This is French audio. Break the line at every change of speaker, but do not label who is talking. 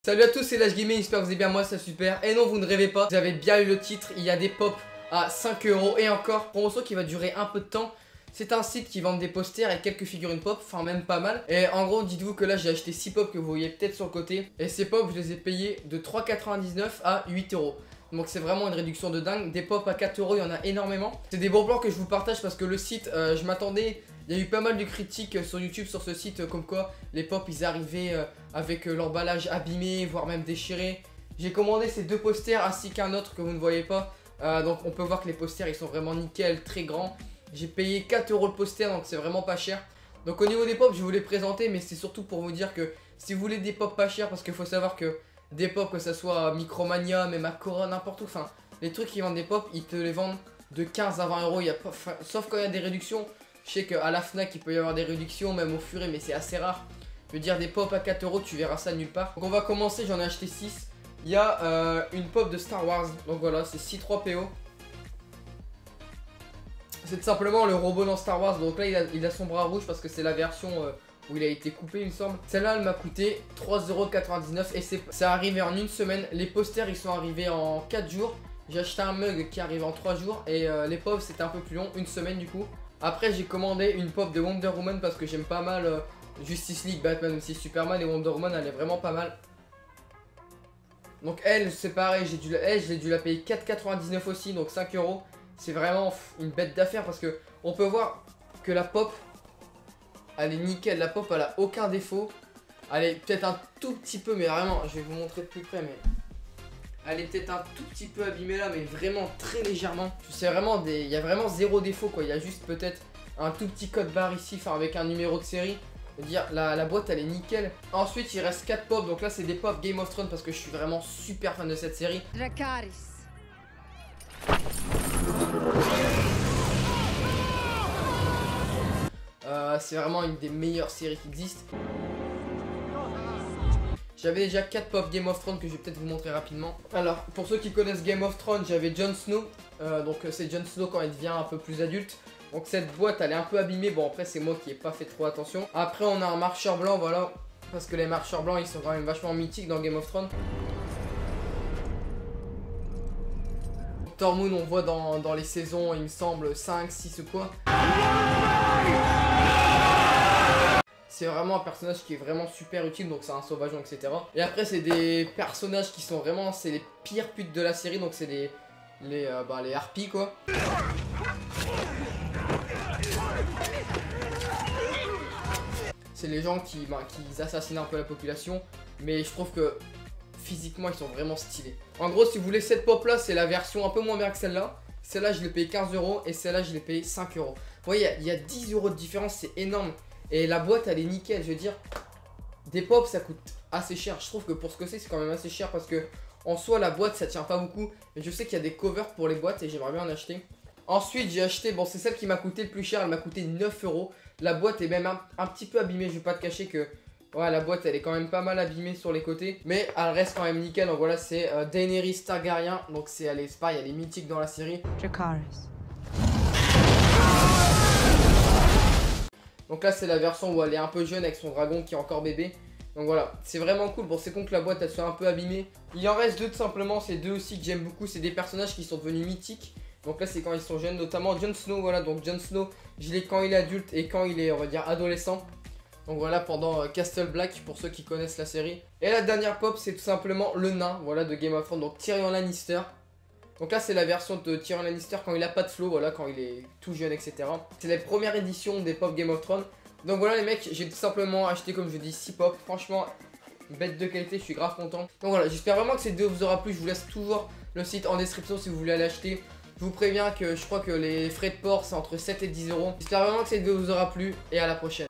Salut à tous, c'est Lâche Gaming, j'espère que vous allez bien, moi c'est super. Et non, vous ne rêvez pas, vous avez bien eu le titre, il y a des pops à 5 € et encore, promotion qui va durer un peu de temps. C'est un site qui vend des posters et quelques figurines pop, enfin même pas mal. Et en gros, dites-vous que là j'ai acheté 6 pops que vous voyez peut-être sur le côté. Et ces pops, je les ai payés de 3,99 à 8 €. Donc c'est vraiment une réduction de dingue. Des pops à 4 €, il y en a énormément. C'est des bons plans que je vous partage parce que le site, je m'attendais... Il y a eu pas mal de critiques sur YouTube sur ce site comme quoi les pops ils arrivaient avec l'emballage abîmé, voire même déchiré. J'ai commandé ces deux posters ainsi qu'un autre que vous ne voyez pas. Donc on peut voir que les posters ils sont vraiment nickel, très grands. J'ai payé 4 € le poster, donc c'est vraiment pas cher. Donc au niveau des pops je vous les présenter, mais c'est surtout pour vous dire que si vous voulez des pops pas chers, parce qu'il faut savoir que des pops, que ça soit Micromania, même à Cora, n'importe où, enfin les trucs qui vendent des pops ils te les vendent de 15 à 20 €. Sauf quand il y a des réductions. Je sais qu'à la Fnac il peut y avoir des réductions, même au Furet, mais c'est assez rare. Je veux dire, des pops à 4 €, tu verras ça nulle part. Donc on va commencer, j'en ai acheté 6. Il y a une pop de Star Wars, donc voilà, c'est C3PO. C'est tout simplement le robot dans Star Wars, donc là il a son bras rouge parce que c'est la version où il a été coupé, il me semble. Celle-là elle m'a coûté 3,99 € et c'est arrivé en une semaine. Les posters ils sont arrivés en 4 jours. J'ai acheté un mug qui arrive en 3 jours et les pops c'était un peu plus long, une semaine du coup. Après j'ai commandé une pop de Wonder Woman parce que j'aime pas mal Justice League, Batman aussi, Superman et Wonder Woman, elle est vraiment pas mal. Donc elle c'est pareil, j'ai dû la payer 4,99 € aussi, donc 5 €. C'est vraiment une bête d'affaire parce que on peut voir que la pop elle est nickel, la pop elle a aucun défaut. Elle est peut-être un tout petit peu, mais vraiment je vais vous montrer de plus près, mais elle est peut-être un tout petit peu abîmée là, mais vraiment très légèrement. C'est vraiment il y a vraiment zéro défaut quoi. Il y a juste peut-être un tout petit code barre ici, enfin avec un numéro de série. Je veux dire, la boîte elle est nickel. Ensuite il reste 4 pops, donc là c'est des pops Game of Thrones parce que je suis vraiment super fan de cette série.
Dracarys.
C'est vraiment une des meilleures séries qui existent. J'avais déjà 4 pop Game of Thrones que je vais peut-être vous montrer rapidement. Alors, pour ceux qui connaissent Game of Thrones, j'avais Jon Snow. Donc c'est Jon Snow quand il devient un peu plus adulte. Donc cette boîte, elle est un peu abîmée. Bon, après, c'est moi qui n'ai pas fait trop attention. Après, on a un marcheur blanc, voilà. Parce que les marcheurs blancs, ils sont quand même vachement mythiques dans Game of Thrones. Tormund, on voit dans les saisons, il me semble, 5, 6 ou quoi. C'est vraiment un personnage qui est vraiment super utile, donc c'est un sauvageon, etc. Et après c'est des personnages qui sont vraiment, c'est les pires putes de la série, donc c'est les harpies quoi. C'est les gens qui assassinent un peu la population, mais je trouve que physiquement ils sont vraiment stylés. En gros si vous voulez cette pop là, c'est la version un peu moins bien que celle-là. Celle-là je l'ai payé 15 € et celle-là je l'ai payé 5 €. Vous voyez, il y a 10 € de différence, c'est énorme. Et la boîte elle est nickel, je veux dire, des pops ça coûte assez cher. Je trouve que pour ce que c'est quand même assez cher parce que en soi la boîte ça tient pas beaucoup. Mais je sais qu'il y a des covers pour les boîtes et j'aimerais bien en acheter. Ensuite j'ai acheté, bon c'est celle qui m'a coûté le plus cher, elle m'a coûté 9 €. La boîte est même un petit peu abîmée, je vais pas te cacher que ouais, la boîte elle est quand même pas mal abîmée sur les côtés. Mais elle reste quand même nickel, donc voilà c'est Daenerys Targaryen. Donc c'est pareil, elle est mythique dans la série.
Dracarys.
Donc là c'est la version où elle est un peu jeune avec son dragon qui est encore bébé. Donc voilà, c'est vraiment cool. Bon c'est con que la boîte elle soit un peu abîmée. Il en reste deux tout simplement, c'est deux aussi que j'aime beaucoup. C'est des personnages qui sont devenus mythiques. Donc là c'est quand ils sont jeunes, notamment Jon Snow. Voilà, donc Jon Snow je l'ai quand il est adulte et quand il est on va dire adolescent. Donc voilà pendant Castle Black pour ceux qui connaissent la série. Et la dernière pop c'est tout simplement le nain, voilà, de Game of Thrones, donc Tyrion Lannister. Donc là c'est la version de Tyrion Lannister quand il a pas de flow, voilà, quand il est tout jeune, etc. C'est la première édition des pop Game of Thrones. Donc voilà les mecs, j'ai tout simplement acheté comme je dis 6 pop. Franchement, bête de qualité, je suis grave content. Donc voilà, j'espère vraiment que cette vidéo vous aura plu. Je vous laisse toujours le site en description si vous voulez aller acheter. Je vous préviens que je crois que les frais de port c'est entre 7 et 10 €. J'espère vraiment que cette vidéo vous aura plu et à la prochaine.